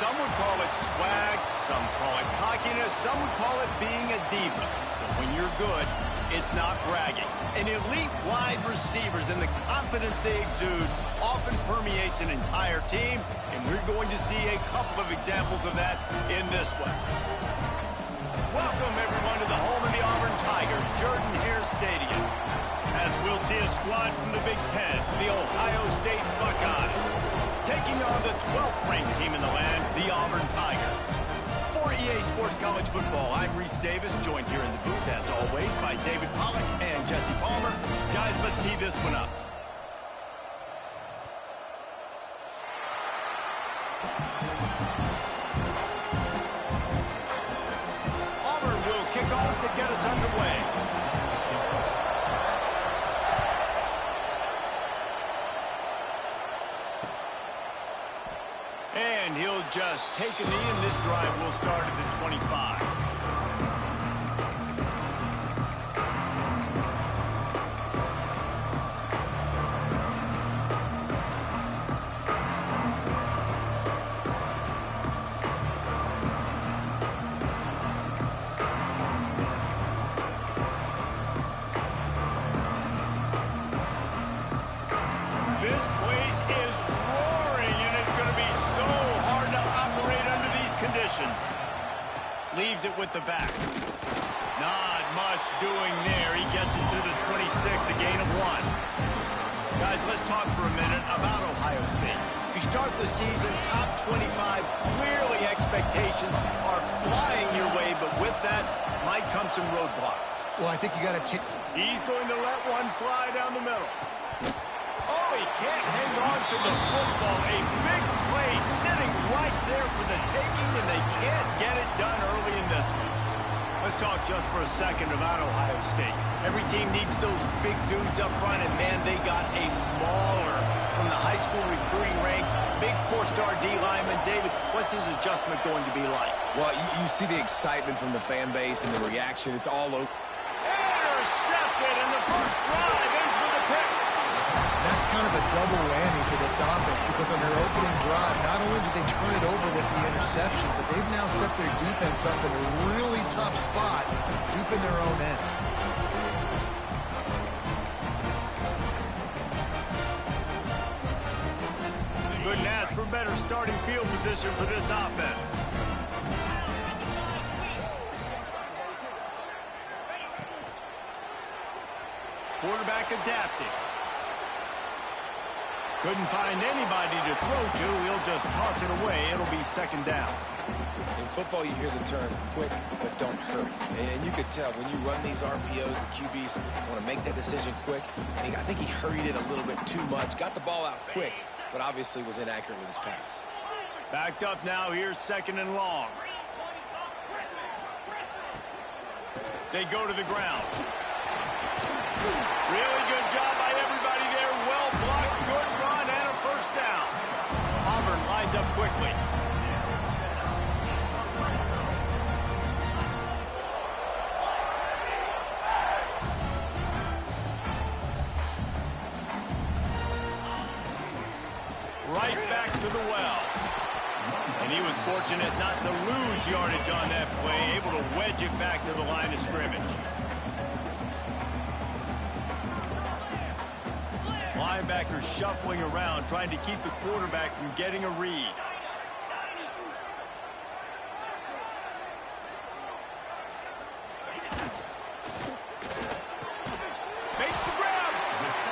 Some would call it swag, some call it cockiness, some would call it being a diva. But when you're good, it's not bragging. And elite wide receivers and the confidence they exude often permeates an entire team, and we're going to see a couple of examples of that in this one. Welcome, everyone, to the home of the Auburn Tigers, Jordan-Hare Stadium. As we'll see a squad from the Big Ten, the Ohio State Buckeyes, taking on the 12th-ranked team in the land, the Auburn Tigers. For EA Sports College Football, I'm Reese Davis, joined here in the booth, as always, by David Pollack and Jesse Palmer. Guys, let's tee this one up. Auburn will kick off to get us underway. And he'll just take a knee, and this drive will start at the 25. This place is roaring, and it's going to be so hard to operate under these conditions. Leaves it with the back. Not much doing there. He gets it to the 26, a gain of 1. Guys, let's talk for a minute about Ohio State. You start the season top 25. Clearly expectations are flying your way, but with that might come some roadblocks. Well, I think you got to take... He's going to let one fly down the middle. Oh, he can't hang on to the football. A big play sitting right there for the taking, and they can't get it done early in this one. Let's talk just for a second about Ohio State. Every team needs those big dudes up front, and man, they got a mauler from the high school recruiting ranks. Big 4-star D lineman. David, what's his adjustment going to be like? Well, you see the excitement from the fan base and the reaction. It's all over. Intercepted, and the first drive ends with a pick. That's kind of a double whammy for this offense, because on their opening drive, not only did they turn it over with the interception, but they've now set their defense up in a really tough spot deep in their own end. Couldn't ask for better starting field position for this offense. Quarterback adapting. Couldn't find anybody to throw to. He'll just toss it away. It'll be second down. In football, you hear the term quick, but don't hurry. And you could tell when you run these RPOs, the QBs want to make that decision quick. And I think he hurried it a little bit too much. Got the ball out quick, but obviously was inaccurate with his pass. Backed up now. Here's second and long. They go to the ground. Really good job by everybody there. Well blocked, good run, and a first down. Auburn lines up quickly. Right back to the well. And he was fortunate not to lose yardage on that play, able to wedge it back to the line of scrimmage. Linebacker shuffling around, trying to keep the quarterback from getting a read. Makes the grab.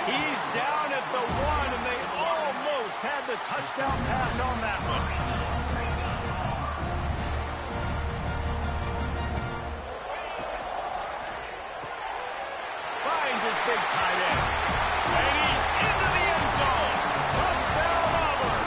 He's down at the 1, and they almost had the touchdown pass on that one. Finds his big tight end. And he's into the end zone. Touchdown, Auburn.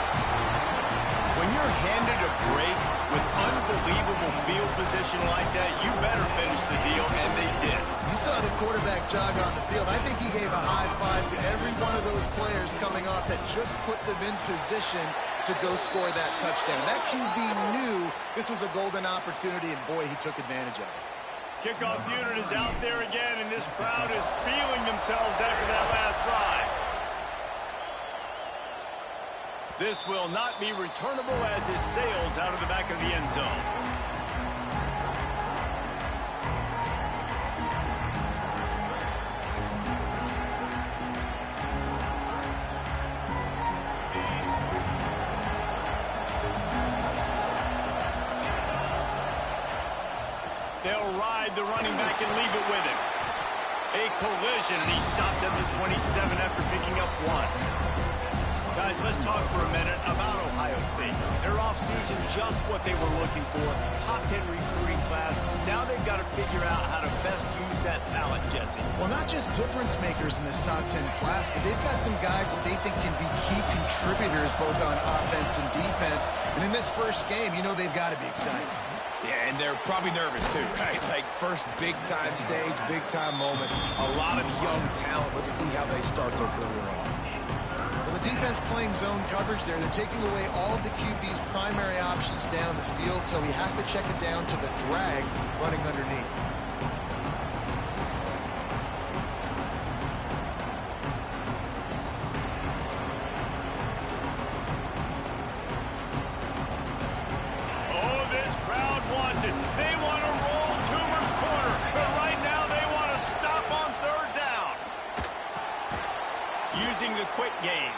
When you're handed a break with unbelievable field position like that, you better finish the deal, and they did. You saw the quarterback jog on the field. I think he gave a high five to every one of those players coming off that just put them in position to go score that touchdown. That QB knew this was a golden opportunity, and boy, he took advantage of it. Kickoff unit is out there again, and this crowd is feeling themselves after that last drive. This will not be returnable as it sails out of the back of the end zone. They'll ride the running back and leave it with him. A collision, and he stopped at the 27 after picking up 1. Guys, let's talk for a minute about Ohio State. Their offseason, just what they were looking for. Top 10 recruiting class. Now they've got to figure out how to best use that talent, Jesse. Well, not just difference makers in this top 10 class, but they've got some guys that they think can be key contributors both on offense and defense. And in this first game, you know they've got to be excited. Yeah, and they're probably nervous too, right? Like first big-time stage, big-time moment. A lot of young talent. Let's see how they start their career off. Well, the defense playing zone coverage there. They're taking away all of the QB's primary options down the field, so he has to check it down to the drag running underneath. They want to roll Toomer's corner, but right now they want to stop on third down. Using the quick game,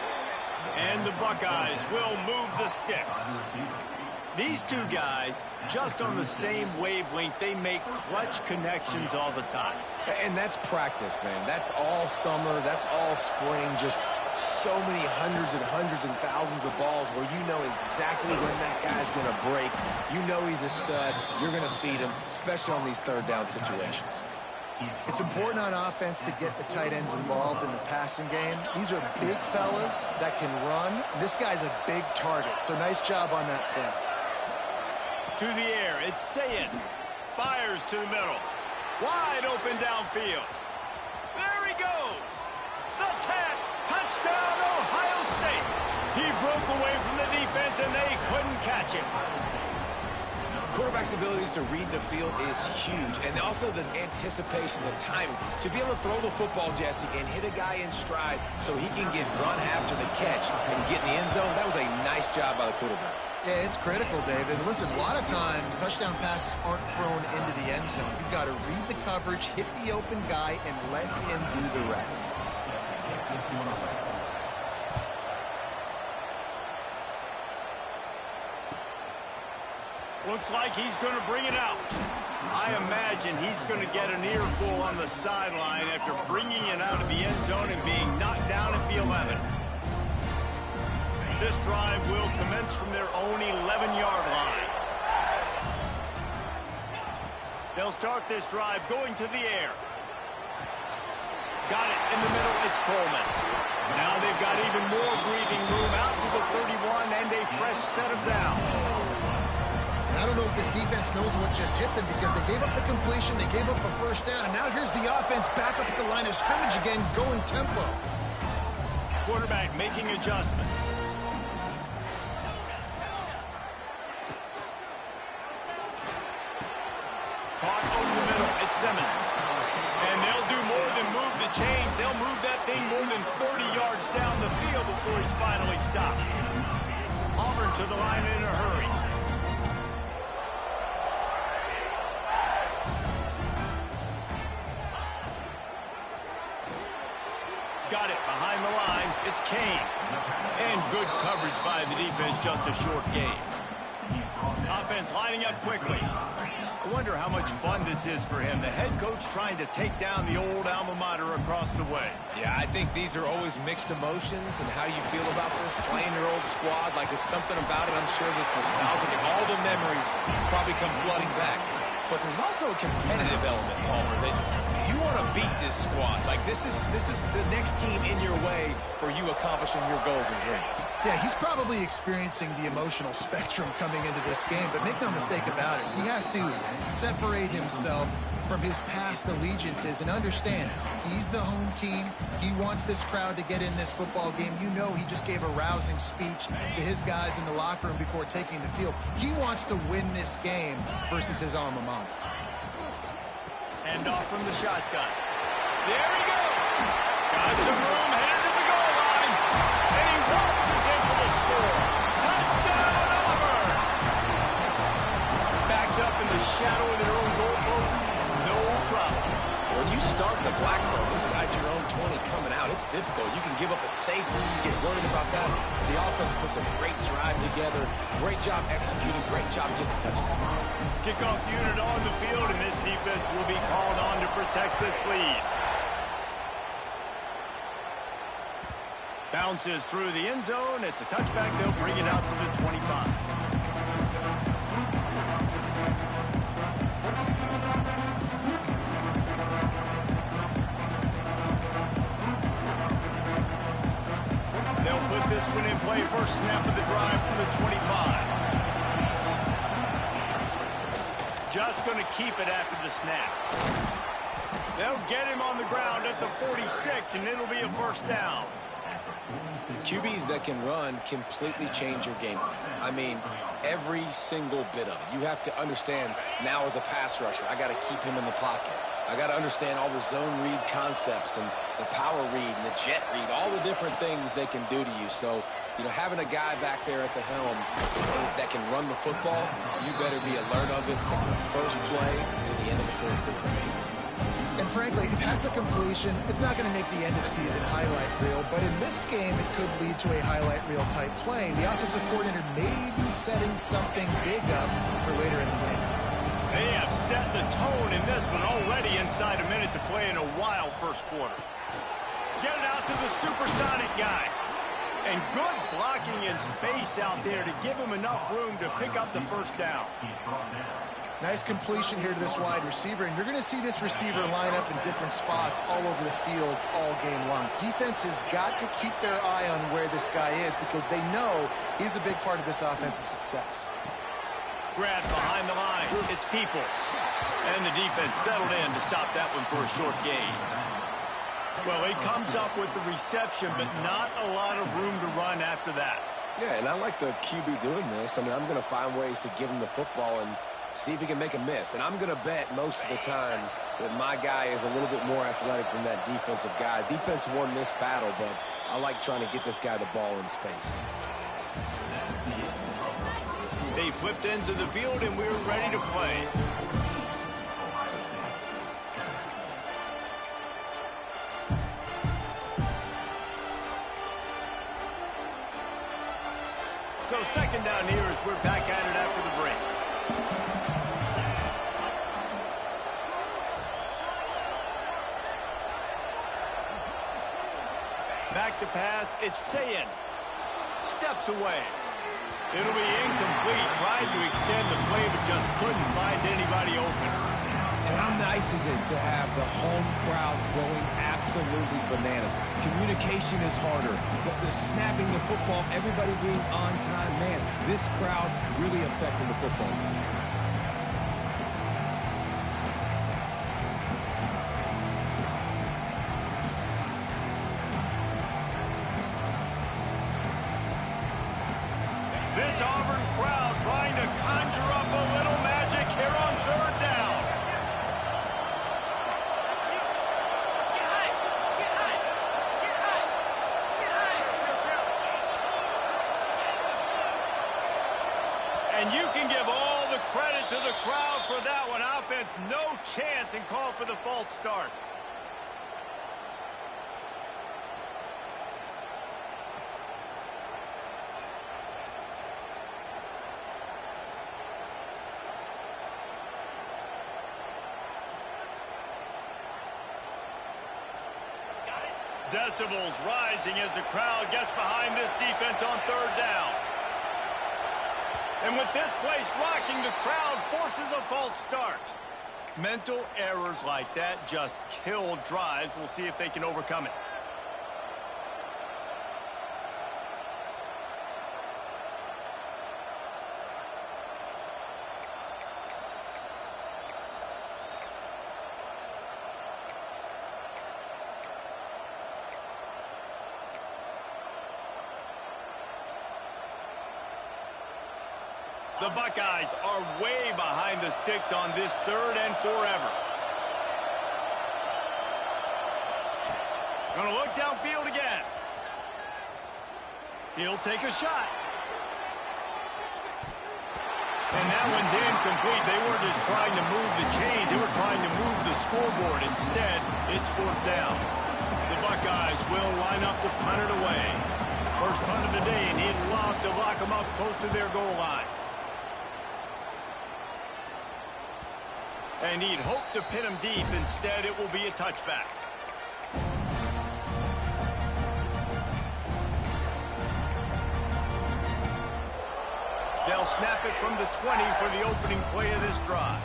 and the Buckeyes will move the sticks. These two guys, just on the same wavelength, they make clutch connections all the time. And that's practice, man. That's all summer. That's all spring. Just so many hundreds and thousands of balls where you know exactly when that guy's going to break. You know he's a stud. You're going to feed him, especially on these third down situations. It's important on offense to get the tight ends involved in the passing game. These are big fellas that can run. This guy's a big target, so nice job on that play. To the air, it's Sayed. Fires to the middle. Wide open downfield. There he goes. The 10. Touchdown, Ohio State. He broke away from the defense, and they couldn't catch him. Quarterback's abilities to read the field is huge, and also the anticipation, the timing. To be able to throw the football, Jesse, and hit a guy in stride so he can get run after the catch and get in the end zone, that was a nice job by the quarterback. Yeah, it's critical, David. Listen, a lot of times touchdown passes aren't thrown into the end zone. You've got to read the coverage, hit the open guy, and let him do the rest. Looks like he's going to bring it out. I imagine he's going to get an earful on the sideline after bringing it out of the end zone and being knocked down at the 11. This drive will commence from their own 11-yard line. They'll start this drive going to the air. Got it in the middle. It's Coleman. Now they've got even more breathing room out to the 31 and a fresh set of downs. I don't know if this defense knows what just hit them because they gave up the completion, they gave up the first down, and now here's the offense back up at the line of scrimmage again, going tempo. Quarterback making adjustments. Caught over the middle. It's Simmons. And they'll do more than move the chains. They'll move that thing more than 30 yards down the field before he's finally stopped. Auburn to the line in a hurry. Got it behind the line. It's Kane. And good coverage by the defense, just a short gain. Offense lining up quickly. I wonder how much fun this is for him. The head coach trying to take down the old alma mater across the way. Yeah, I think these are always mixed emotions and how you feel about this, playing your old squad. Like it's something about it, I'm sure, that's nostalgic, and all the memories probably come flooding back. But there's also a competitive element, Palmer, that you want to beat this squad. Like this is the next team in your way for you accomplishing your goals and dreams. Yeah, he's probably experiencing the emotional spectrum coming into this game, but make no mistake about it, he has to separate himself from his past allegiances and understand he's the home team. He wants this crowd to get in this football game. You know he just gave a rousing speech to his guys in the locker room before taking the field. He wants to win this game versus his alma mater. Hand off from the shotgun. There he goes. Got some room, headed to the goal line. And he waltzes in for the score. shadow of their own goalpost, no problem. When you start the black zone inside your own 20 coming out, it's difficult. You can give up a safety. You get worried about that. The offense puts a great drive together. Great job executing. Great job getting a touchdown. Kickoff unit on the field, and this defense will be called on to protect this lead. Bounces through the end zone. It's a touchback. They'll bring it out to the 25. They'll put this one in play. First snap of the drive from the 25. Just going to keep it after the snap. They'll get him on the ground at the 46, and it'll be a first down. QBs that can run completely change your game plan. I mean, every single bit of it. You have to understand now as a pass rusher, I got to keep him in the pocket. I got to understand all the zone read concepts and the power read and the jet read, all the different things they can do to you. So, you know, having a guy back there at the helm that can run the football, you better be alert of it from the first play to the end of the fourth quarter. And frankly, if that's a completion, it's not going to make the end-of-season highlight reel. But in this game, it could lead to a highlight reel type play. The offensive coordinator may be setting something big up for later in the game. They have set the tone in this one already inside a minute to play in a wild first quarter. Get it out to the supersonic guy. And good blocking in space out there to give him enough room to pick up the first down. Nice completion here to this wide receiver, and you're going to see this receiver line up in different spots all over the field all game long. Defense has got to keep their eye on where this guy is because they know he's a big part of this offense's success. Grabbed behind the line. It's Peoples. And the defense settled in to stop that one for a short gain. Well, he comes up with the reception, but not a lot of room to run after that. Yeah, and I like the QB doing this. I mean, I'm going to find ways to give him the football and see if he can make a miss. And I'm going to bet most of the time that my guy is a little bit more athletic than that defensive guy. Defense won this battle, but I like trying to get this guy the ball in space. They flipped into the field, and we're ready to play. So second down here as we're back at it after the break. Back to pass, it's Sayin. Steps away. It'll be incomplete. Tried to extend the play, but just couldn't find anybody open. And how nice is it to have the home crowd going absolutely bananas? Communication is harder. The snapping the football, everybody being on time. Man, this crowd really affecting the football game. This Auburn crowd trying to conjure up a little magic here on third down. And you can give all the credit to the crowd for that one. Offense, no chance, and call for the false start. Decibels rising as the crowd gets behind this defense on third down. And with this place rocking, the crowd forces a false start. Mental errors like that just kill drives. We'll see if they can overcome it. The Buckeyes are way behind the sticks on this third and forever. Gonna look downfield again. He'll take a shot. And that one's incomplete. They weren't just trying to move the chains. They were trying to move the scoreboard. Instead, it's fourth down. The Buckeyes will line up to punt it away. First punt of the day, and he'd love to lock them up close to their goal line. And he'd hope to pin him deep. Instead, it will be a touchback. They'll snap it from the 20 for the opening play of this drive.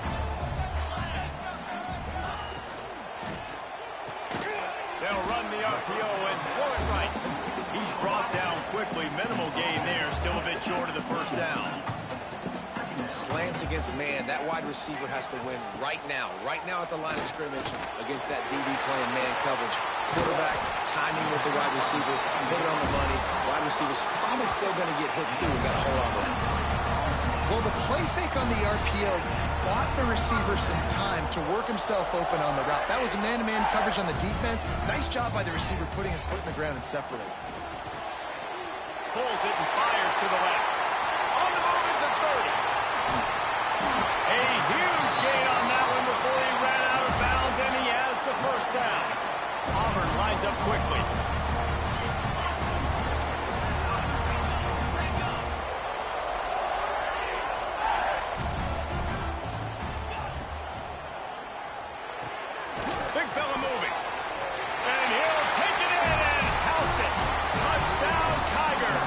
They'll run the RPO and throw it right. He's brought down quickly. Minimal gain there. Still a bit short of the first down. Slants against man. That wide receiver has to win right now at the line of scrimmage against that DB playing man coverage. Quarterback timing with the wide receiver, put it on the money. Wide receiver's probably still going to get hit too. We got to hold on to that. Well, the play fake on the RPO bought the receiver some time to work himself open on the route. That was a man-to-man coverage on the defense. Nice job by the receiver putting his foot in the ground and separating. Pulls it and fires to the left. On the move at the 30. A huge gain on that one before he ran out of bounds, and he has the first down. Auburn lines up quickly. Big fella moving. And he'll take it in and house it. Touchdown, Tiger.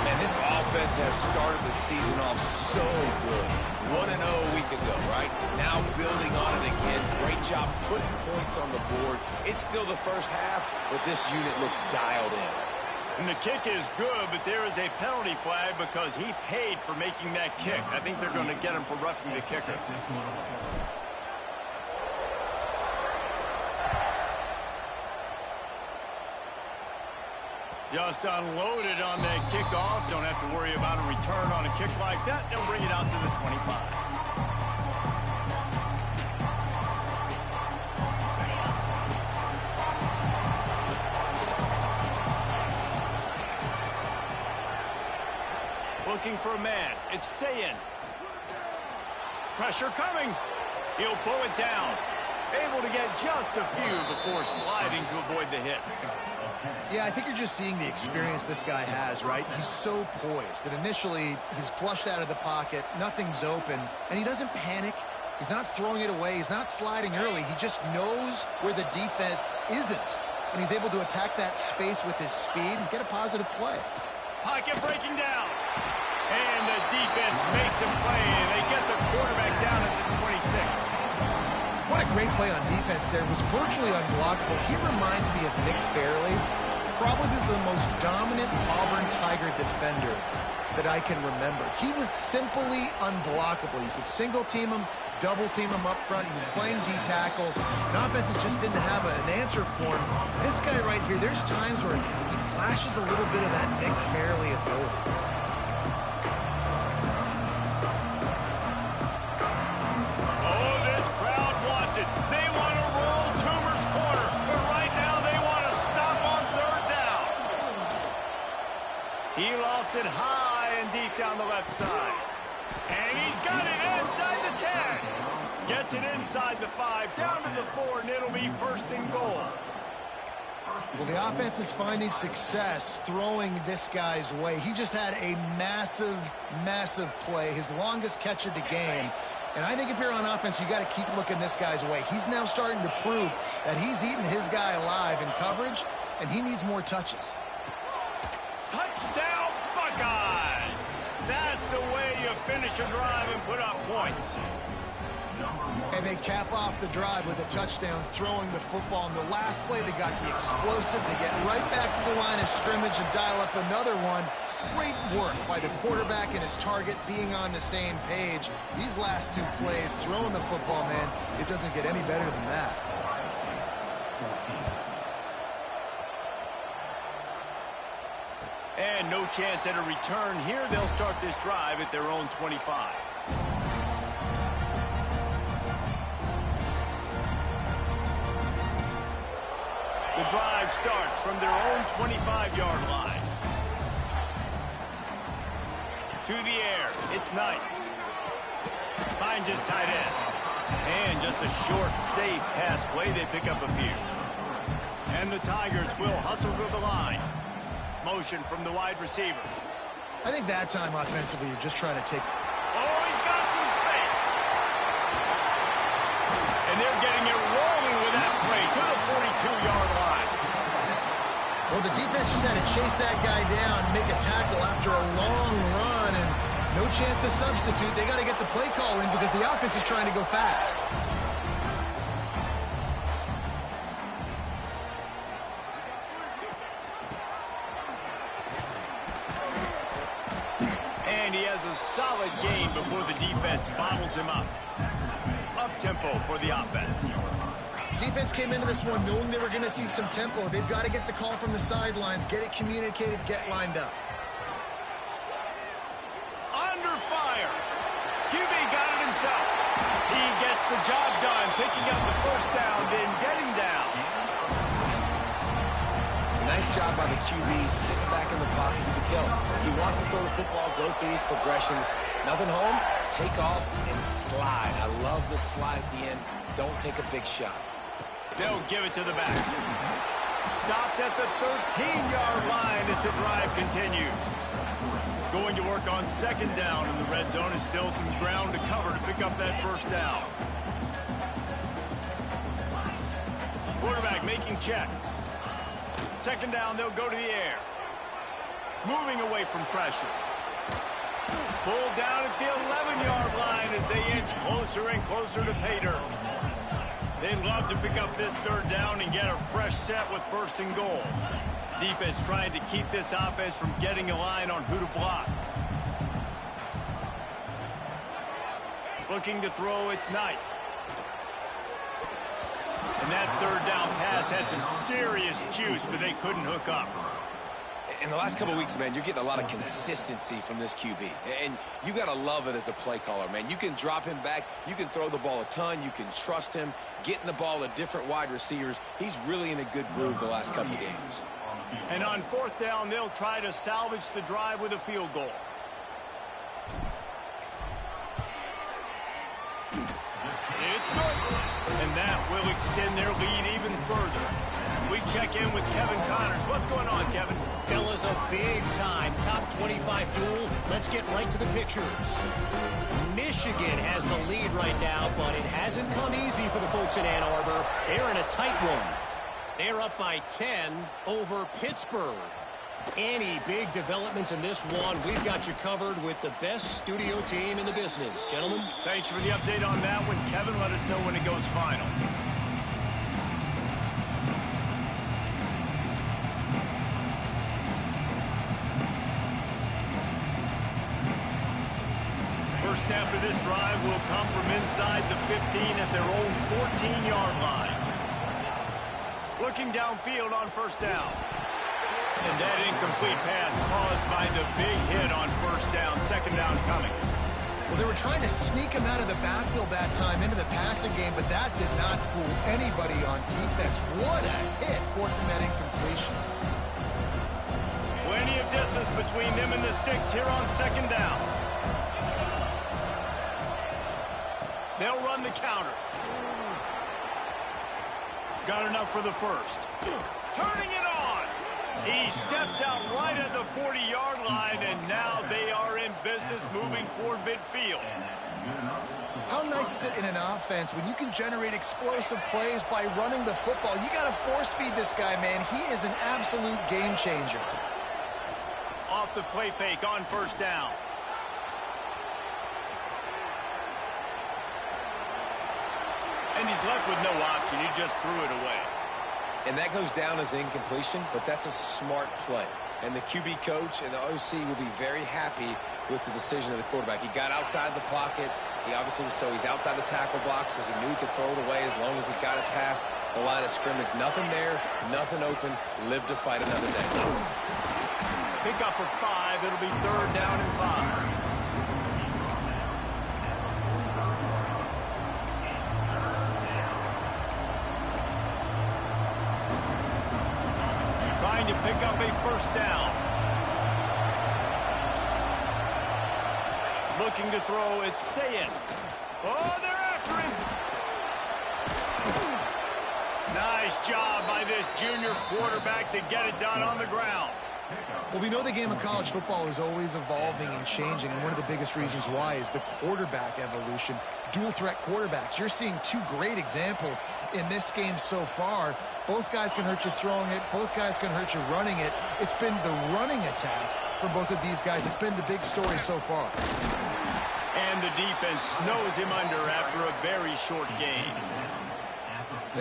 And this offense has started the season off so good. 1-0 a week ago, right? Now building on it again. Great job putting points on the board. It's still the first half, but this unit looks dialed in. And the kick is good, but there is a penalty flag because he paid for making that kick. I think they're going to get him for roughing the kicker. Just unloaded on that kickoff. Don't have to worry about a return on a kick like that. They'll bring it out to the 25. Looking for a man. It's Sayin. Pressure coming. He'll pull it down. Able to get just a few before sliding to avoid the hits. Yeah, I think you're just seeing the experience this guy has, right? He's so poised that initially he's flushed out of the pocket, nothing's open, and he doesn't panic. He's not throwing it away. He's not sliding early. He just knows where the defense isn't, and he's able to attack that space with his speed and get a positive play. Pocket breaking down, and the defense makes him play, and they get the quarterback down at the 26. What a great play on defense there. It was virtually unblockable. He reminds me of Nick Fairley, probably the most dominant Auburn Tiger defender that I can remember. He was simply unblockable. You could single team him, double team him up front. He was playing D-tackle. And offenses just didn't have an answer for him. This guy right here, there's times where he flashes a little bit of that Nick Fairley ability. They want to roll Toomer's corner, but right now they want to stop on third down. He lost it high and deep down the left side. And he's got it inside the 10. Gets it inside the 5, down to the 4, and it'll be first and goal. Well, the offense is finding success throwing this guy's way. He just had a massive, massive play, his longest catch of the game. And I think if you're on offense, you got to keep looking this guy's way. He's now starting to prove that he's eating his guy alive in coverage, and he needs more touches. Touchdown, Buckeyes! That's the way you finish a drive and put up points. And they cap off the drive with a touchdown, throwing the football. In the last play, they got the explosive. They get right back to the line of scrimmage and dial up another one. Great work by the quarterback and his target being on the same page. These last two plays, throwing the football, man, it doesn't get any better than that. And no chance at a return here. They'll start this drive at their own 25. The drive starts from their own 25-yard line. To To the air. It's Knight. Finds his tight end. And just a short, safe pass play. They pick up a few. And the Tigers will hustle to the line. Motion from the wide receiver. I think that time offensively, you're just trying to take... Oh, he's got some space. And they're getting it rolling with that play to the 42-yard line. Well, the defense just had to chase that guy down, make a tackle after a long run, and no chance to substitute. They got to get the play call in because the offense is trying to go fast. And he has a solid gain before the defense bottles him up. Up-tempo for the offense. Defense came into this one knowing they were going to see some tempo. They've got to get the call from the sidelines, get it communicated, get lined up. Under fire. QB got it himself. He gets the job done, picking up the first down, then getting down. Nice job by the QB, sitting back in the pocket. You can tell he wants to throw the football, go through his progressions. Nothing home, take off and slide. I love the slide at the end. Don't take a big shot. They'll give it to the back. Stopped at the 13-yard line as the drive continues. Going to work on second down in the red zone, and still some ground to cover to pick up that first down. Quarterback making checks. Second down, they'll go to the air. Moving away from pressure. Pulled down at the 11-yard line as they inch closer and closer to pay dirt. They'd love to pick up this third down and get a fresh set with first and goal. Defense trying to keep this offense from getting a line on who to block. Looking to throw, it's Knight. And that third down pass had some serious juice, but they couldn't hook up. In the last couple of weeks, man, you're getting a lot of consistency from this QB. And you got to love it as a play caller, man. You can drop him back. You can throw the ball a ton. You can trust him, getting the ball to different wide receivers. He's really in a good groove the last couple of games. And on fourth down, they'll try to salvage the drive with a field goal. It's good. And that will extend their lead even further. We check in with Kevin Connors. What's going on, Kevin? Fellas, a big-time top 25 duel. Let's get right to the pictures. Michigan has the lead right now, but it hasn't come easy for the folks in Ann Arbor. They're in a tight one. They're up by 10 over Pittsburgh. Any big developments in this one, we've got you covered with the best studio team in the business. Gentlemen? Thanks for the update on that one, Kevin. Let us know when it goes final. First snap of this drive will come from inside the 15 at their own 14-yard line. Looking downfield on first down. And that incomplete pass caused by the big hit on first down. Second down coming. Well, they were trying to sneak him out of the backfield that time into the passing game, but that did not fool anybody on defense. What a hit, forcing that incompletion. Plenty of distance between them and the sticks here on second down. They'll run the counter. Got enough for the first. Turning it on. He steps out right at the 40-yard line, and now they are in business moving toward midfield. How nice is it in an offense when you can generate explosive plays by running the football? You got to force feed this guy, man. He is an absolute game changer. Off the play fake on first down. And he's left with no option. He just threw it away. And that goes down as incompletion, but that's a smart play. And the QB coach and the OC will be very happy with the decision of the quarterback. He got outside the pocket. He obviously was he's outside the tackle box, as he knew he could throw it away as long as he got it past the line of scrimmage. Nothing there, nothing open. Live to fight another day. Pick up for 5. It'll be third down and 5. Trying to pick up a first down. Looking to throw, it's Sayin. Oh, they're after him. Nice job by this junior quarterback to get it done on the ground. Well, we know the game of college football is always evolving and changing, and one of the biggest reasons why is the quarterback evolution. Dual-threat quarterbacks. You're seeing two great examples in this game so far. Both guys can hurt you throwing it. Both guys can hurt you running it. It's been the running attack for both of these guys. It's been the big story so far. And the defense snows him under after a very short game.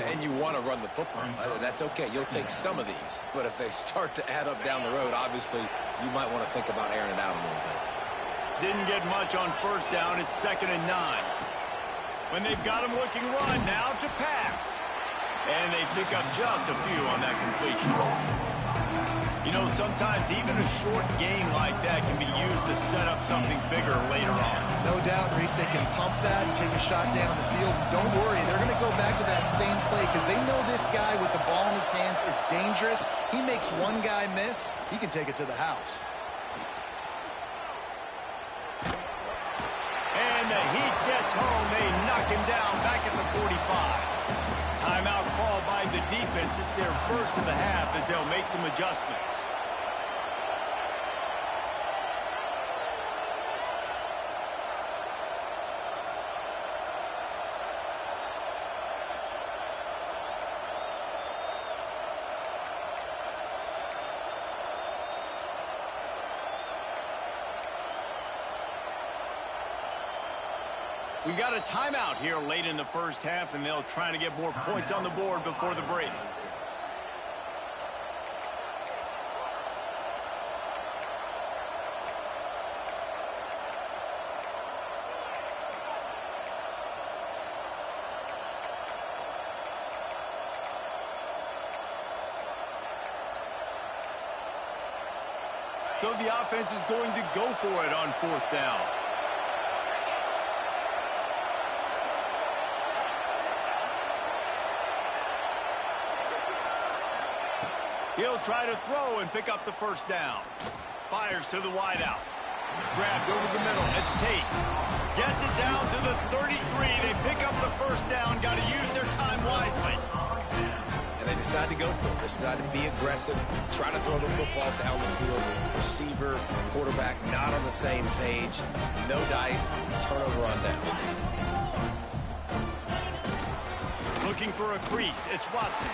And you want to run the football. That's okay. You'll take some of these. But if they start to add up down the road, obviously, you might want to think about airing it out a little bit. Didn't get much on first down. It's 2nd and 9. When they've got him looking run, now to pass. And they pick up just a few on that completion. You know, sometimes even a short game like that can be used to set up something bigger later on. No doubt, Reese, they can pump that and take a shot down the field. Don't worry, they're going to go back to that same play because they know this guy with the ball in his hands is dangerous. He makes one guy miss, he can take it to the house. And the heat gets home. They knock him down back at the 45. Timeout called by the defense. It's their first of the half as they'll make some adjustments. We got a timeout here late in the first half, and they'll try to get more points on the board before the break. So the offense is going to go for it on 4th down. He'll try to throw and pick up the first down. Fires to the wideout. Grabbed over the middle. It's Tate. Gets it down to the 33. They pick up the first down. Got to use their time wisely. And they decide to go for it. They decide to be aggressive, try to throw the football down the field. Receiver, quarterback, not on the same page. No dice, turnover on downs. Looking for a crease. It's Watson.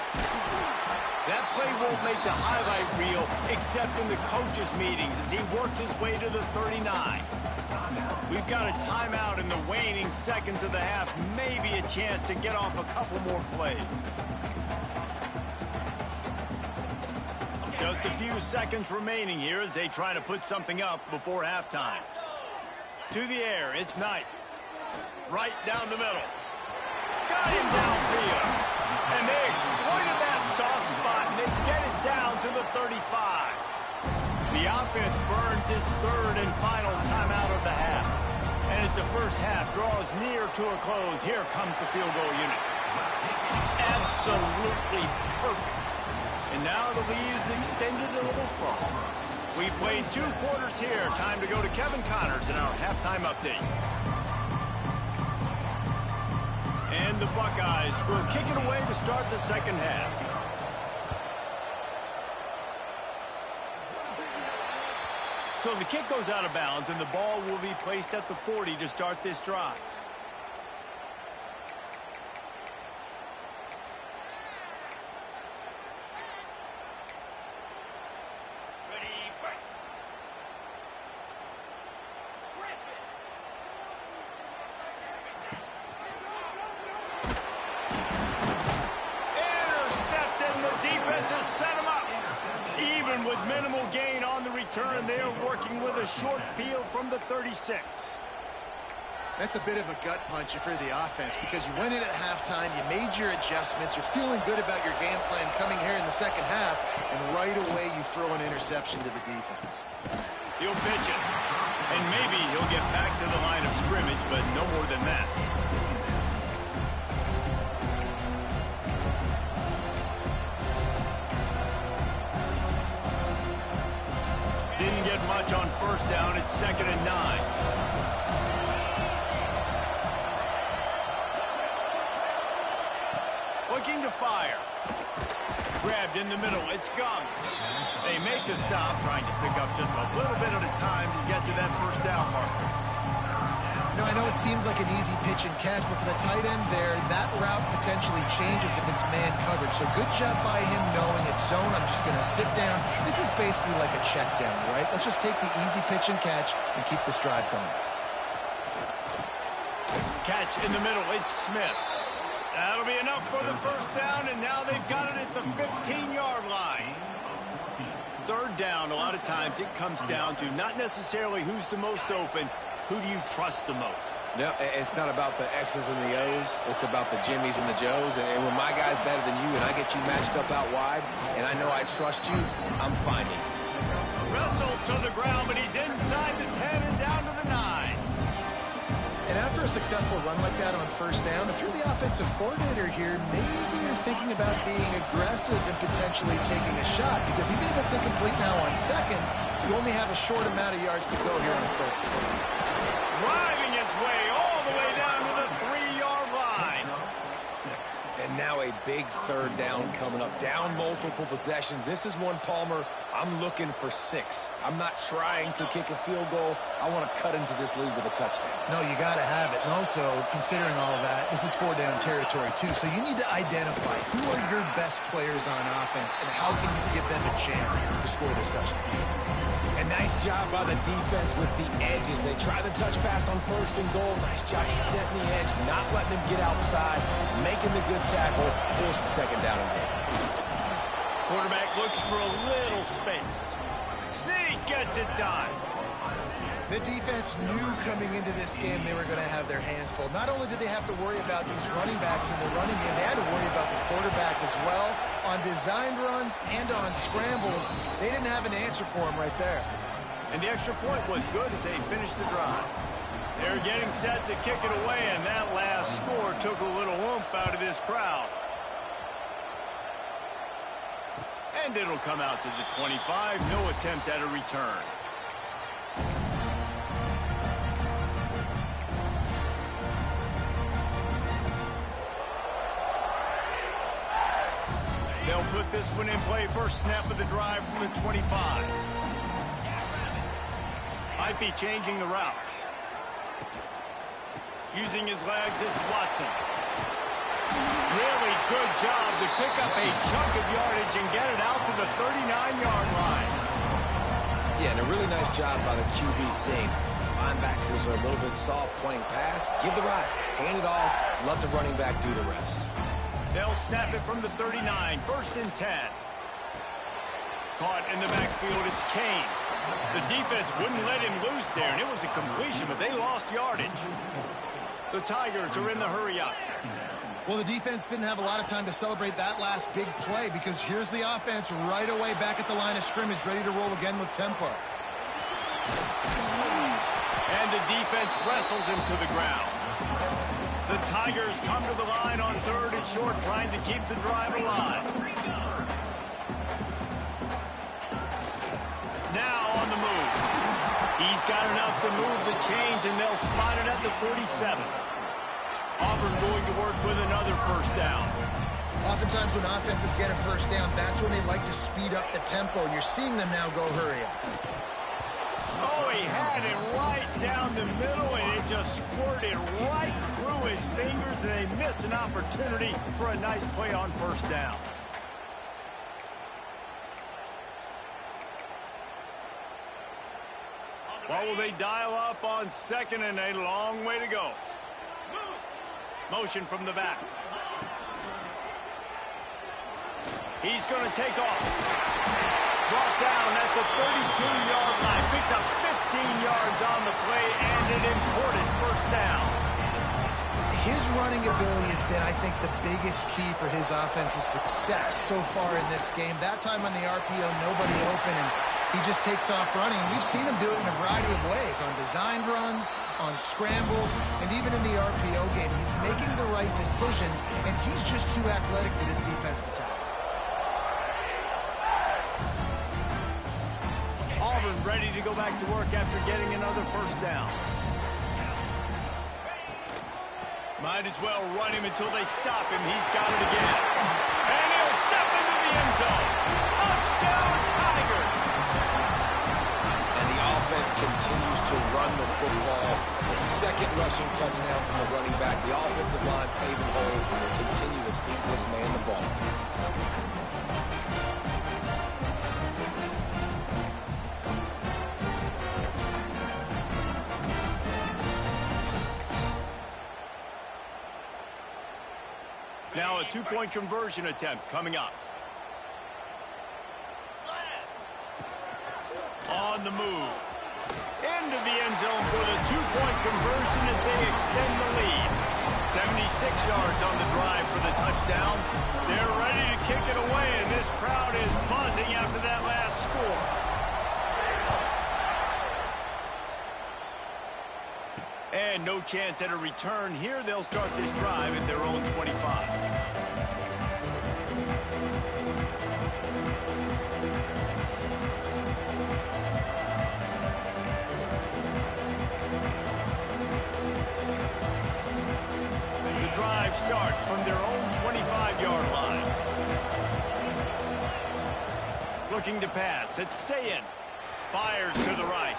That play won't make the highlight reel except in the coaches' meetings as he works his way to the 39. We've got a timeout in the waning seconds of the half. Maybe a chance to get off a couple more plays. Just a few seconds remaining here as they try to put something up before halftime. To the air, it's Knight. Right down the middle. Got him downfield. And they exploited that soft spot, and they get it down to the 35. The offense burns its 3rd and final timeout of the half. And as the first half draws near to a close, here comes the field goal unit. Absolutely perfect. And now the lead is extended a little further. We played 2 quarters here. Time to go to Kevin Connors in our halftime update. And the Buckeyes will kick it away to start the second half. So the kick goes out of bounds, and the ball will be placed at the 40 to start this drive. With minimal gain on the return, they are working with a short field from the 36. That's a bit of a gut punch for the offense because you went in at halftime, you made your adjustments, you're feeling good about your game plan coming here in the second half, and right away you throw an interception to the defense. He'll pitch it, and maybe he'll get back to the line of scrimmage, but no more than that. Didn't get much on first down. It's 2nd and 9. going to fire. Grabbed in the middle. It's Gums. They make a stop, trying to pick up just a little bit at a time to get to that first down marker. You know, I know it seems like an easy pitch and catch, but for the tight end there, that route potentially changes if it's man coverage. So good job by him knowing it's zone. I'm just going to sit down. This is basically like a check down, right? Let's just take the easy pitch and catch and keep this drive going. Catch in the middle. It's Smith. That'll be enough for the first down, and now they've got it at the 15-yard line. Third down, a lot of times it comes down to not necessarily who's the most open, who do you trust the most? No, it's not about the X's and the O's. It's about the Jimmies and the Joes. And when my guy's better than you and I get you matched up out wide, and I know I trust you, I'm finding. Wrestled to the ground, but he's inside the 10 and down to the 9. And after a successful run like that on first down, if you're the offensive coordinator here, maybe you're thinking about being aggressive and potentially taking a shot, because even if it's incomplete now on second, you only have a short amount of yards to go here on third. Driving his way all the way down to the 3-yard line. And now a big third down coming up. Down multiple possessions. This is one, Palmer, I'm looking for 6. I'm not trying to kick a field goal. I want to cut into this lead with a touchdown. No, you got to have it. And also, considering all of that, this is 4-down territory too. So you need to identify who are your best players on offense and how can you give them a chance to score this touchdown. A nice job by the defense with the edges. They try the touch pass on first and goal. Nice job setting the edge, not letting him get outside, making the good tackle, forced the second down and goal. Quarterback looks for a little space. Sneak gets it done. The defense knew coming into this game they were going to have their hands full. Not only did they have to worry about these running backs in the running game, they had to worry about the quarterback as well. On designed runs and on scrambles, they didn't have an answer for him right there. And the extra point was good as they finished the drive. They're getting set to kick it away, and that last score took a little oomph out of this crowd. And it'll come out to the 25. No attempt at a return. They'll put this one in play. First snap of the drive from the 25. Might be changing the route. Using his legs, it's Watson. Really good job to pick up a chunk of yardage and get it out to the 39-yard line. Yeah, and a really nice job by the QB seeing linebackers are a little bit soft playing pass. Give the rock, hand it off, let the running back do the rest. They'll snap it from the 39, first and 10. Caught in the backfield, it's Kane. The defense wouldn't let him loose there, and it was a completion, but they lost yardage. The Tigers are in the hurry-up. Well, the defense didn't have a lot of time to celebrate that last big play because here's the offense right away back at the line of scrimmage, ready to roll again with tempo. And the defense wrestles him to the ground. The Tigers come to the line on third and short, trying to keep the drive alive. Now on the move. He's got enough to move the chains, and they'll spot it at the 47. Auburn going to work with another first down. Oftentimes when offenses get a first down, that's when they like to speed up the tempo, and you're seeing them now go hurry up. Oh, he had it right down the middle, and it just squirted right through his fingers, and they missed an opportunity for a nice play on first down. What will they dial up on second, and a long way to go? Motion from the back. He's going to take off. Brought down at the 32-yard line. Picks up 15 yards on the play and an important first down. His running ability has been, I think, the biggest key for his offense's success so far in this game. That time on the RPO, nobody open, and he just takes off running. And we've seen him do it in a variety of ways, on designed runs, on scrambles, and even in the RPO game. He's making the right decisions, and he's just too athletic for this defense to tackle. Auburn ready to go back to work after getting another first down. Might as well run him until they stop him. He's got it again. And he'll step into the end zone. Touchdown, Tiger! And the offense continues to run the football. The second rushing touchdown from the running back. The offensive line paving holes. Continue to feed this man the ball. Now a two-point conversion attempt coming up. On the move. Into the end zone for the two-point conversion as they extend the lead. 76 yards on the drive for the touchdown. They're ready to kick it away, and this crowd is buzzing after that last score. And no chance at a return here. They'll start this drive at their own 25. The drive starts from their own 25-yard line. Looking to pass. It's Sayin. Fires to the right.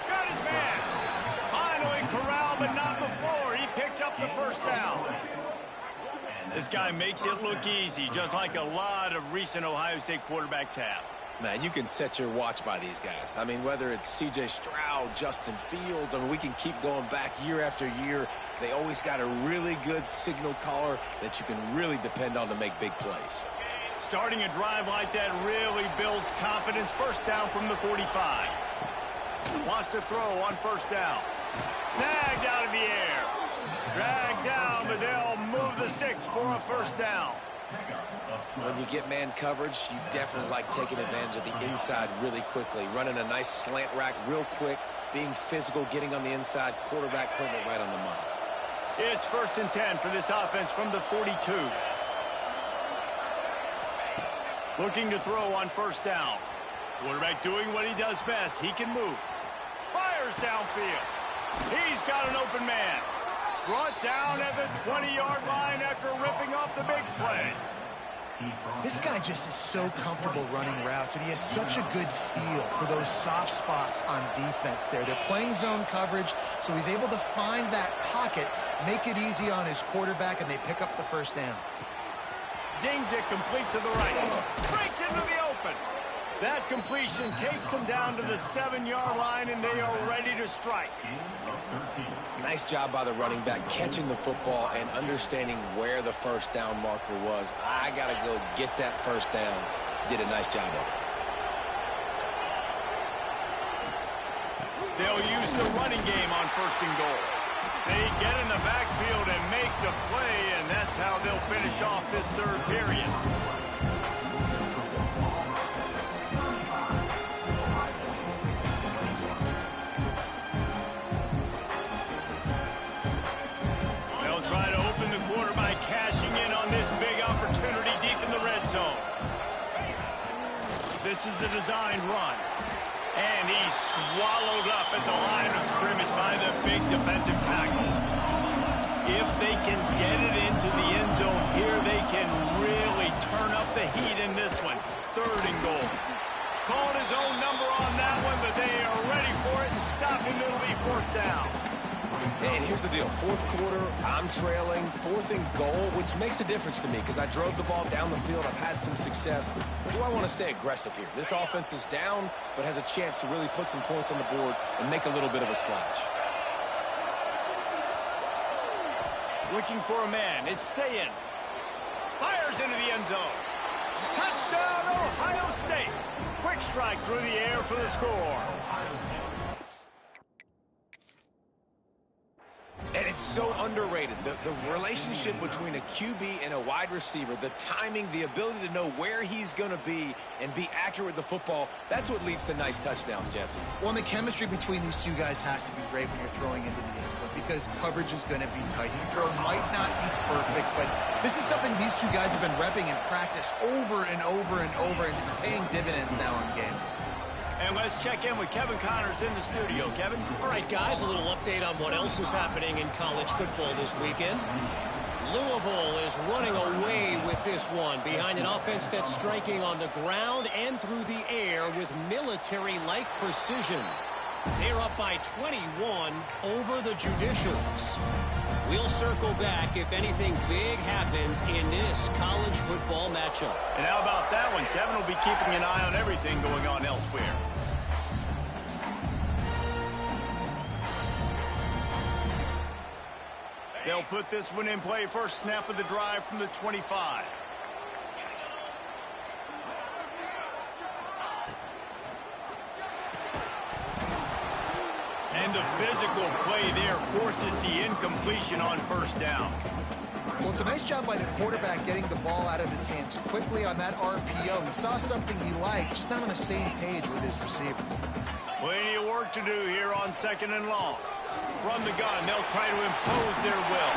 Got his man. Finally corralled, but not before. He picked up the first down. This guy makes it look easy, just like a lot of recent Ohio State quarterbacks have. Man, you can set your watch by these guys. I mean, whether it's C.J. Stroud, Justin Fields, I mean, we can keep going back year after year. They always got a really good signal caller that you can really depend on to make big plays. Starting a drive like that really builds confidence. First down from the 45. Wants to throw on first down. Snagged out of the air. Dragged down, but they'll move the sticks for a first down. When you get man coverage, you definitely like taking advantage of the inside really quickly. Running a nice slant rack real quick, being physical, getting on the inside, quarterback putting it right on the money. It's 1st and 10 for this offense from the 42. Looking to throw on first down. Quarterback doing what he does best. He can move. Fires downfield. He's got an open man. Brought down at the 20-yard line after ripping off the big play. This guy just is so comfortable running routes, and he has such a good feel for those soft spots on defense there. They're playing zone coverage, so he's able to find that pocket, make it easy on his quarterback, and they pick up the first down. Zings it complete to the right. Breaks into the open. That completion takes them down to the 7-yard line, and they are ready to strike. Nice job by the running back catching the football and understanding where the first down marker was. I got to go get that first down. Did a nice job of it. They'll use the running game on 1st and goal. They get in the backfield and make the play, and that's how they'll finish off this third period. This is a designed run. And he's swallowed up at the line of scrimmage by the big defensive tackle. If they can get it into the end zone here, they can really turn up the heat in this one. 3rd and goal. Called his own number on that one, but they are ready for it and stop him. It'll be 4th down. And here's the deal. 4th quarter, I'm trailing. 4th and goal, which makes a difference to me because I drove the ball down the field. I've had some success. Do I want to stay aggressive here? This offense is down, but has a chance to really put some points on the board and make a little bit of a splash. Looking for a man. It's Sayin. Fires into the end zone. Touchdown, Ohio State. Quick strike through the air for the score. And it's so underrated. The relationship between a QB and a wide receiver, the timing, the ability to know where he's going to be and be accurate with the football, that's what leads to nice touchdowns, Jesse. Well, and the chemistry between these two guys has to be great when you're throwing into the end zone because coverage is going to be tight. The throw might not be perfect, but this is something these two guys have been repping in practice over and over and over, and it's paying dividends now in game. And let's check in with Kevin Connors in the studio. Kevin? All right, guys, a little update on what else is happening in college football this weekend. Louisville is running away with this one behind an offense that's striking on the ground and through the air with military-like precision. They're up by 21 over the Judicials. We'll circle back if anything big happens in this college football matchup. And how about that one? Kevin will be keeping an eye on everything going on elsewhere. They'll put this one in play. First snap of the drive from the 25. And the physical play there forces the incompletion on first down. Well, it's a nice job by the quarterback getting the ball out of his hands quickly on that RPO. He saw something he liked, just not on the same page with his receiver. Plenty of work to do here on 2nd and long. From the gun, they'll try to impose their will.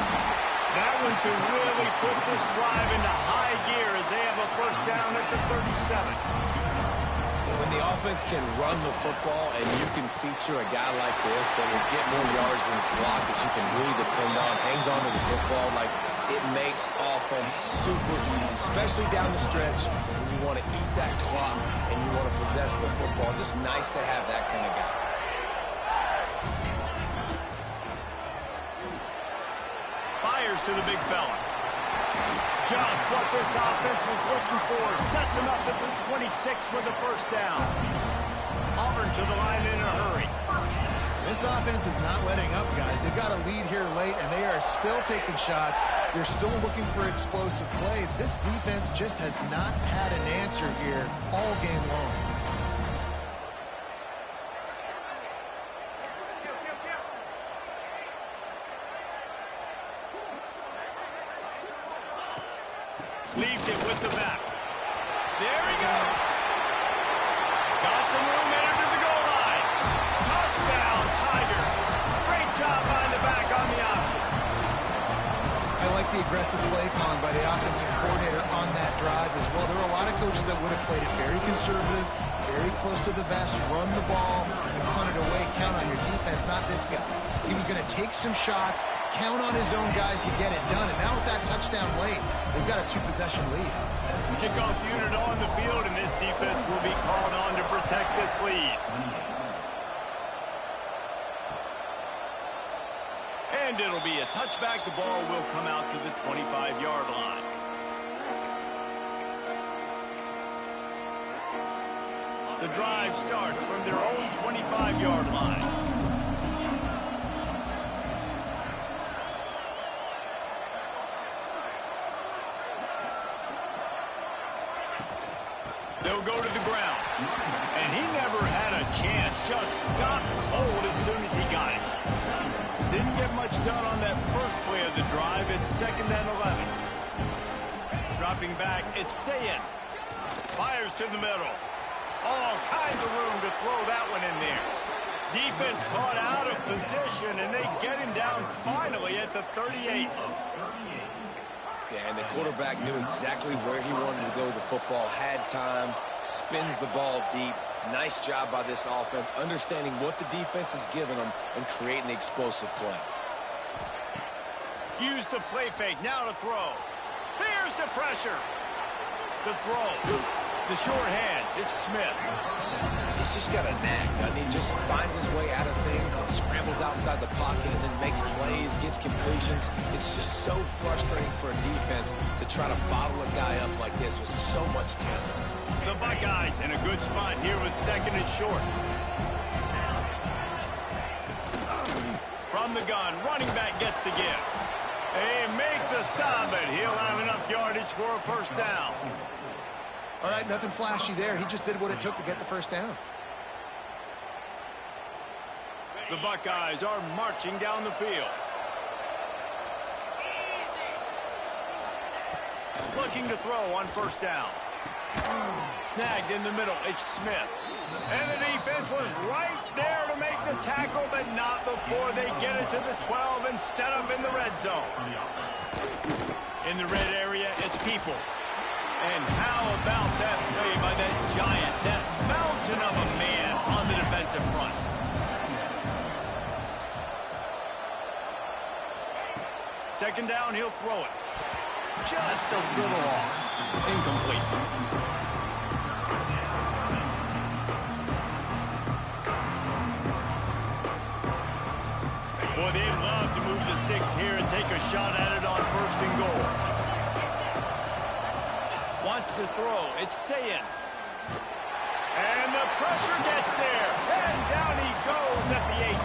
That one could really put this drive into high gear as they have a first down at the 37. When the offense can run the football and you can feature a guy like this that will get more yards than his block that you can really depend on, hangs on to the football, like it makes offense super easy, especially down the stretch when you want to eat that clock and you want to possess the football. Just nice to have that kind of guy. Fires to the big fella. Just what this offense was looking for. Sets him up at the 26 with a first down. Auburn to the line in a hurry. This offense is not letting up, guys. They've got a lead here late, and they are still taking shots. They're still looking for explosive plays. This defense just has not had an answer here all game long. Leaves it with the back. There he goes. Got some room, entered to the goal line. Touchdown, Tigers. Great job behind the back on the option. I like the aggressive play calling by the offensive coordinator on that drive as well. There are a lot of coaches that would have played it very conservative, very close to the vest, run the ball, and punt it away, count on your defense, not this guy. He was going to take some shots, count on his own guys to get it done, and now with that touchdown late, they've got a 2-possession lead. Kickoff unit on the field, and this defense will be called on to protect this lead. And it'll be a touchback. The ball will come out to the 25-yard line. The drive starts from their own 25-yard line. They'll go to the ground. And he never had a chance. Just stopped cold as soon as he got it. Didn't get much done on that first play of the drive. It's 2nd and 11. Dropping back, it's Sayin. Fires to the middle. All kinds of room to throw that one in there. Defense caught out of position, and they get him down finally at the 38. Yeah, and the quarterback knew exactly where he wanted to go with the football, had time, spins the ball deep. Nice job by this offense, understanding what the defense is giving them and creating the explosive play. Use the play fake, now to throw. Here's the pressure. The throw. The short hands, it's Smith. He's just got a knack, doesn't he? Just finds his way out of things and scrambles outside the pocket and then makes plays, gets completions. It's just so frustrating for a defense to try to bottle a guy up like this with so much talent. The Buckeyes in a good spot here with 2nd and short. From the gun, running back gets to give. They make the stop, but he'll have enough yardage for a first down. All right, nothing flashy there. He just did what it took to get the first down. The Buckeyes are marching down the field. Looking to throw on first down. Snagged in the middle, it's Smith. And the defense was right there to make the tackle, but not before they get it to the 12 and set up in the red zone. In the red area, it's Peoples. And how about that play by that giant, that mountain of a man? second down, he'll throw it. Just a little off. Incomplete. Boy, they'd love to move the sticks here and take a shot at it on first and goal. Wants to throw. It's Sayin. And the pressure gets there. And down he goes at the 18.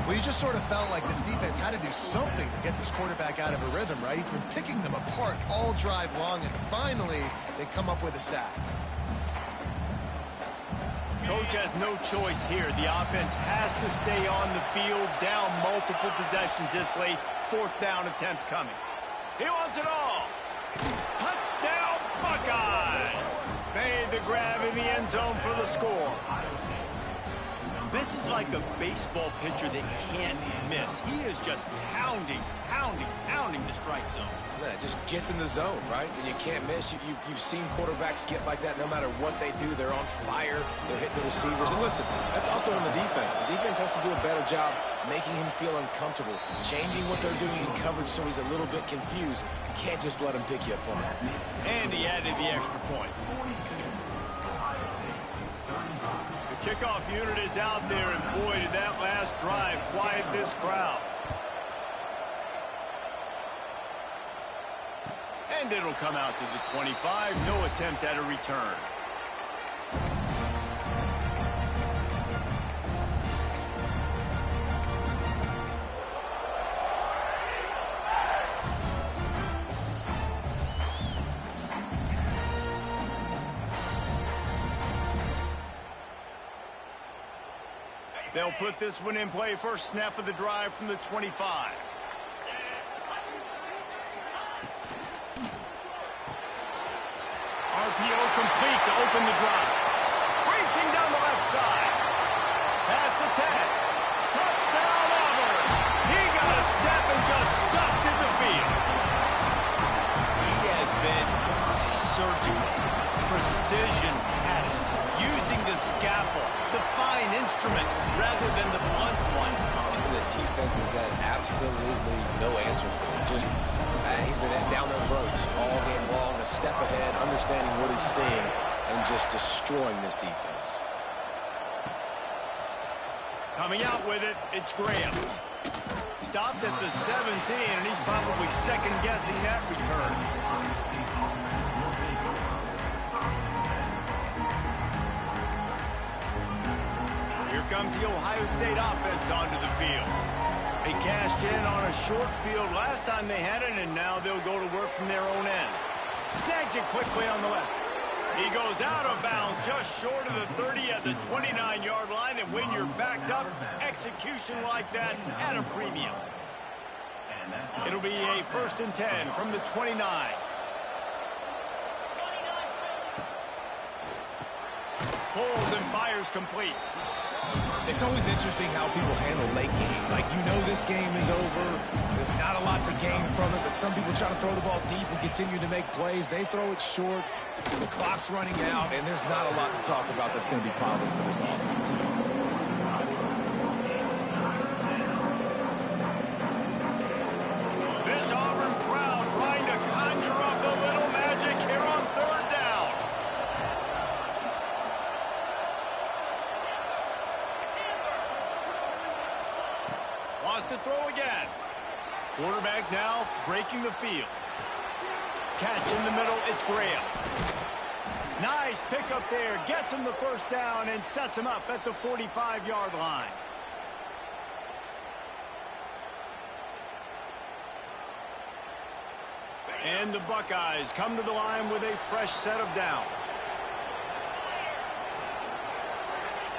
Well, you just sort of felt like this defense had to do something to get this quarterback out of a rhythm, right? He's been picking them apart all drive long, and finally they come up with a sack. Coach has no choice here. The offense has to stay on the field, down multiple possessions this late. Fourth down attempt coming. He wants it all. Touchdown, Buckeyes! Made the grab in the end zone for the score. This is like a baseball pitcher that can't miss. He is just pounding the strike zone. Yeah, it just gets in the zone, right? And you can't miss. You've seen quarterbacks get like that no matter what they do. They're on fire. They're hitting the receivers. And listen, that's also on the defense. The defense has to do a better job making him feel uncomfortable, changing what they're doing in coverage so he's a little bit confused. You can't just let him pick you apart. And he added the extra point. The kickoff unit is out there, and boy, did that last drive quiet this crowd. And it'll come out to the 25. No attempt at a return. They'll put this one in play. First snap of the drive from the 25. RPO complete to open the drive. Racing down the left side. Pass to 10. Touchdown, Auburn. He got a step and just dusted the field. He has been surgical. Precision passes. Using the scalpel, the fine instrument, rather than the blunt one. And the defense has had absolutely no answer for him. Just he's been down their throats all game long, a step ahead, understanding what he's seeing, and just destroying this defense. Coming out with it, it's Graham. Stopped at the 17, and he's probably second-guessing that return. Here comes the Ohio State offense onto the field. They cashed in on a short field last time they had it, and now they'll go to work from their own end. Snags it quickly on the left. He goes out of bounds just short of the 30 at the 29-yard line, and when you're backed up, execution like that at a premium. It'll be a 1st and 10 from the 29. Pulls and fires complete. It's always interesting how people handle late game. Like, you know this game is over. There's not a lot to gain from it, but some people try to throw the ball deep and continue to make plays. They throw it short. The clock's running out, and there's not a lot to talk about that's going to be positive for this offense. This Auburn crowd trying to conjure up a little magic here on 3rd down. Wants to throw again. Quarterback now breaking the field. Catch in the middle, it's Graham. Nice pickup there, gets him the 1st down and sets him up at the 45-yard line. And the Buckeyes come to the line with a fresh set of downs.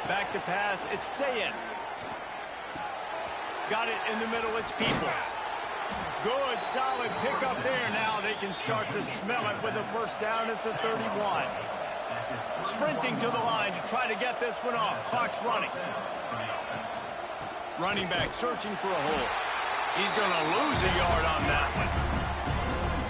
Back to pass, it's Sayin. Got it in the middle, it's Peoples. Good, solid pickup there. Now they can start to smell it with a 1st down at the 31. Sprinting to the line to try to get this one off. Clock's running. Running back searching for a hole. He's going to lose a yard on that one.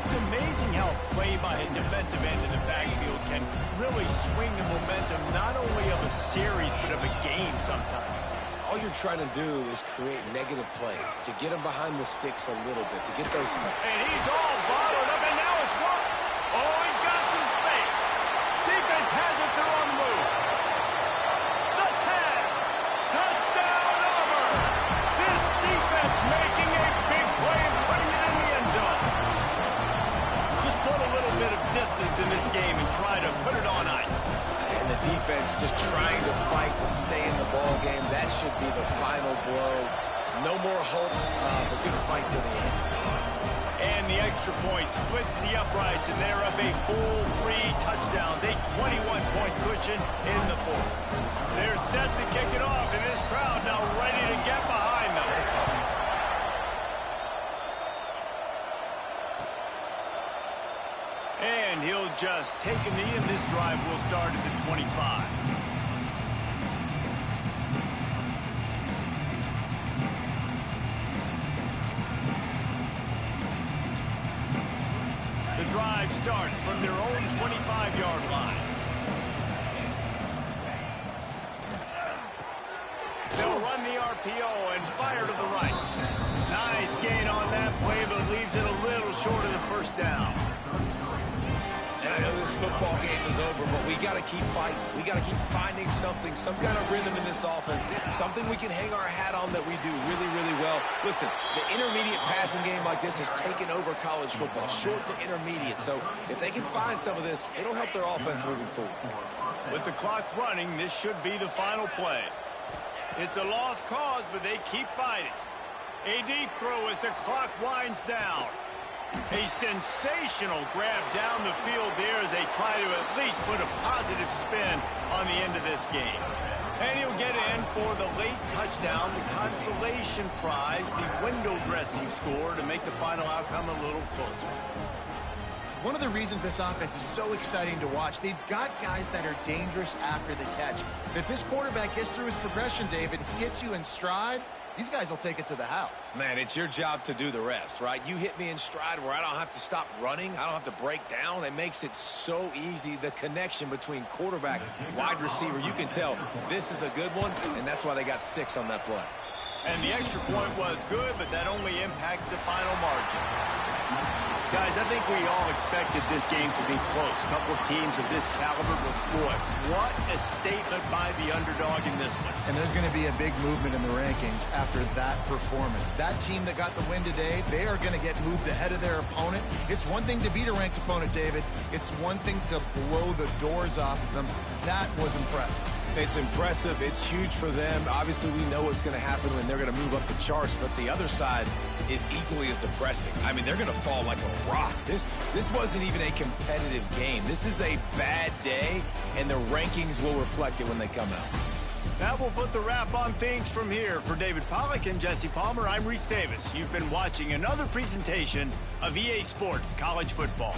It's amazing how play by a defensive end in the backfield can really swing the momentum not only of a series but of a game sometimes. all you're trying to do is create negative plays, to get them behind the sticks a little bit, to get those... And he's all bottled up, and now it's one. Oh, he's got some space. Defense has it. They're on the move. The tag. Touchdown, Auburn. This defense making a big play and putting it in the end zone. Just put a little bit of distance in this game and try to put it on ice. And the defense just trying to fight to stay in the ball game. That should be the final blow. No more hope, but good fight to the end. And the extra point splits the uprights, and they're up a full 3 touchdowns, a 21-point cushion in the fourth. They're set to kick it off, and this crowd now ready to get behind them. And he'll just take a knee, and this drive will start at the 25. The drive starts from their own 25-yard line. They'll run the RPO and fire to the right. Nice gain on that play, but leaves it a little short of the first down. And I know this football game is over, but we got to keep fighting. We got to keep finding something, some kind of rhythm in this offense, something we can hang our hat on that we do really, really well. Listen, the intermediate passing game like this has taken over college football, short to intermediate. So if they can find some of this, it'll help their offense moving forward. With the clock running, this should be the final play. It's a lost cause, but they keep fighting. A deep throw as the clock winds down. A sensational grab down the field there as they try to at least put a positive spin on the end of this game. And he'll get in for the late touchdown, the consolation prize, the window dressing score to make the final outcome a little closer. One of the reasons this offense is so exciting to watch, they've got guys that are dangerous after the catch. And if this quarterback gets through his progression, David, gets you in stride, these guys will take it to the house. Man, it's your job to do the rest, right? You hit me in stride where I don't have to stop running. I don't have to break down. It makes it so easy. The connection between quarterback, wide receiver, you can tell this is a good one, and that's why they got 6 on that play. And the extra point was good, but that only impacts the final margin. Guys, I think we all expected this game to be close. A couple of teams of this caliber, but boy, what a statement by the underdog in this one. And there's going to be a big movement in the rankings after that performance. That team that got the win today, they are going to get moved ahead of their opponent. It's one thing to beat a ranked opponent, David. It's one thing to blow the doors off of them. That was impressive. It's impressive. It's huge for them. Obviously, we know what's going to happen when they're going to move up the charts, but the other side is equally as depressing. I mean, they're going to fall like a rock. This wasn't even a competitive game. This is a bad day, and the rankings will reflect it when they come out. That will put the wrap on things from here. For David Pollack and Jesse Palmer, I'm Reese Davis. You've been watching another presentation of EA Sports College Football.